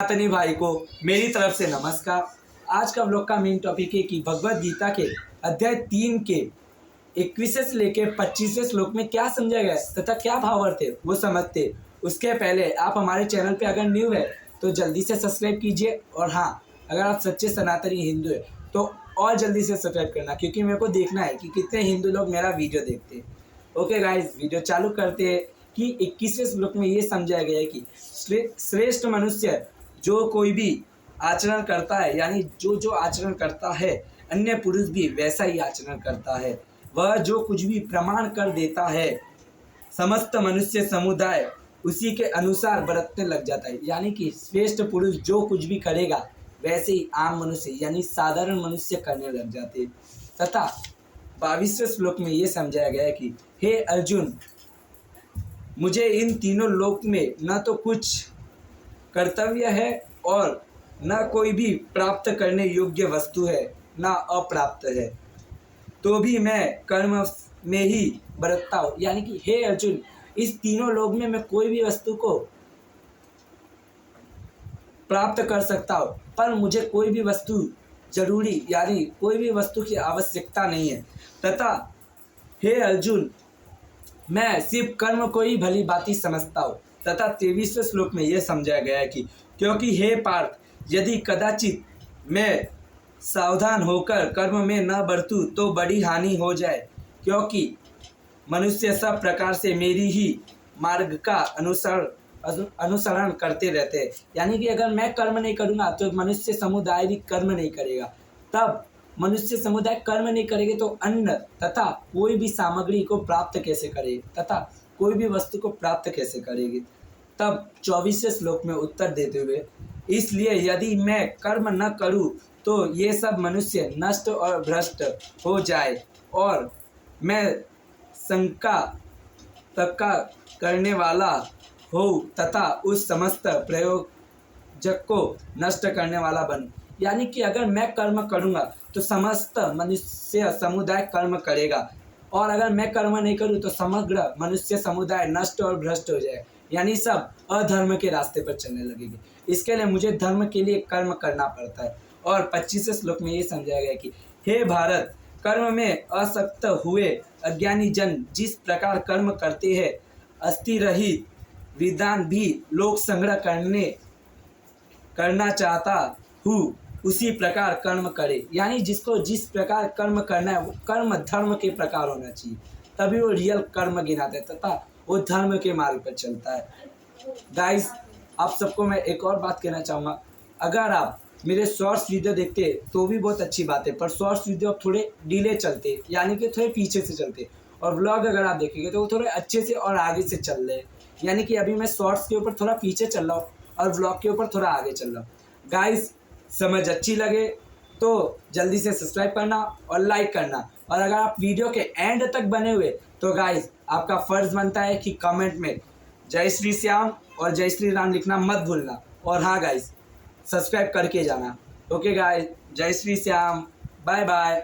सनातनी भाई को मेरी तरफ से नमस्कार। आज का व्लॉग का मेन टॉपिक है कि भगवत गीता के अध्याय 3 के 21 से लेके 25वें श्लोक में क्या समझा गया है तथा क्या भावार्थ है वो समझते। उसके पहले आप हमारे चैनल पे अगर न्यू है तो जल्दी से सब्सक्राइब कीजिए, और हाँ, अगर आप सच्चे सनातनी हिंदू है तो और जल्दी से सब्सक्राइब करना, क्योंकि मेरे को देखना है कि कितने हिंदू लोग मेरा वीडियो देखते हैं। ओके गाइस, वीडियो चालू करते हैं कि 21वें श्लोक में ये समझाया गया है कि श्रेष्ठ मनुष्य जो कोई भी आचरण करता है, यानी जो आचरण करता है अन्य पुरुष भी वैसा ही आचरण करता है। वह जो कुछ भी प्रमाण कर देता है समस्त मनुष्य समुदाय उसी के अनुसार बरतने लग जाता है। यानी कि श्रेष्ठ पुरुष जो कुछ भी करेगा वैसे ही आम मनुष्य यानी साधारण मनुष्य करने लग जाते हैं। तथा 22वें श्लोक में ये समझाया गया है कि हे अर्जुन, मुझे इन तीनों लोक में न तो कुछ कर्तव्य है और न कोई भी प्राप्त करने योग्य वस्तु है, न अप्राप्त है, तो भी मैं कर्म में ही बरतता हूँ। यानी कि हे अर्जुन, इस तीनों लोक में मैं कोई भी वस्तु को प्राप्त कर सकता हूँ, पर मुझे कोई भी वस्तु जरूरी यानी कोई भी वस्तु की आवश्यकता नहीं है। तथा हे अर्जुन, मैं सिर्फ कर्म को ही भली भांति समझता हूँ। तथा 23वें श्लोक में यह समझाया गया है कि क्योंकि हे पार्थ, यदि कदाचित मैं सावधान होकर कर्म में न बरतूं तो बड़ी हानि हो जाए, क्योंकि मनुष्य सब प्रकार से मेरी ही मार्ग का अनुसरण करते रहते हैं। यानी कि अगर मैं कर्म नहीं करूँगा तो मनुष्य समुदाय भी कर्म नहीं करेगा, तब मनुष्य समुदाय कर्म नहीं करेंगे तो अन्न तथा कोई भी सामग्री को प्राप्त कैसे करेगी तथा कोई भी वस्तु को प्राप्त कैसे करेगी। तब 24वें श्लोक में उत्तर देते हुए, इसलिए यदि मैं कर्म न करूं तो ये सब मनुष्य नष्ट और भ्रष्ट हो जाए, और मैं शंका तक्का करने वाला हो तथा उस समस्त प्रयोजक को नष्ट करने वाला बनूं। यानी कि अगर मैं कर्म करूंगा तो समस्त मनुष्य समुदाय कर्म करेगा, और अगर मैं कर्म नहीं करूं तो समग्र मनुष्य समुदाय नष्ट और भ्रष्ट हो जाए, यानी सब अधर्म के रास्ते पर चलने लगेंगे। इसके लिए मुझे धर्म के लिए कर्म करना पड़ता है। और 25वें श्लोक में ये समझाया गया कि हे भारत, कर्म में आसक्त हुए अज्ञानी जन जिस प्रकार कर्म करते हैं, अस्थि रहित विद्वान भी लोक संग्रह करना चाहता हूँ उसी प्रकार कर्म करे। यानी जिसको जिस प्रकार कर्म करना है वो कर्म धर्म के प्रकार होना चाहिए, तभी वो रियल कर्म गिनाता है तथा वो धर्म के मार्ग पर चलता है। गाइस, आप सबको मैं एक और बात कहना चाहूँगा, अगर आप मेरे शॉर्ट्स वीडियो देखते तो भी बहुत अच्छी बात है, पर शॉर्ट्स वीडियो थोड़े डिले चलते, यानी कि थोड़े पीछे से चलते, और व्लॉग अगर आप देखेंगे तो वो थोड़े अच्छे से और आगे से चल रहे हैं। यानी कि अभी मैं शॉर्ट्स के ऊपर थोड़ा पीछे चल रहा हूँ और व्लॉग के ऊपर थोड़ा आगे चल रहा हूँ। गाइस, समझ अच्छी लगे तो जल्दी से सब्सक्राइब करना और लाइक करना, और अगर आप वीडियो के एंड तक बने हुए तो गाइस आपका फ़र्ज़ बनता है कि कमेंट में जय श्री श्याम और जय श्री राम लिखना मत भूलना। और हाँ गाइस, सब्सक्राइब करके जाना। ओके गाइस, जय श्री श्याम, बाय बाय।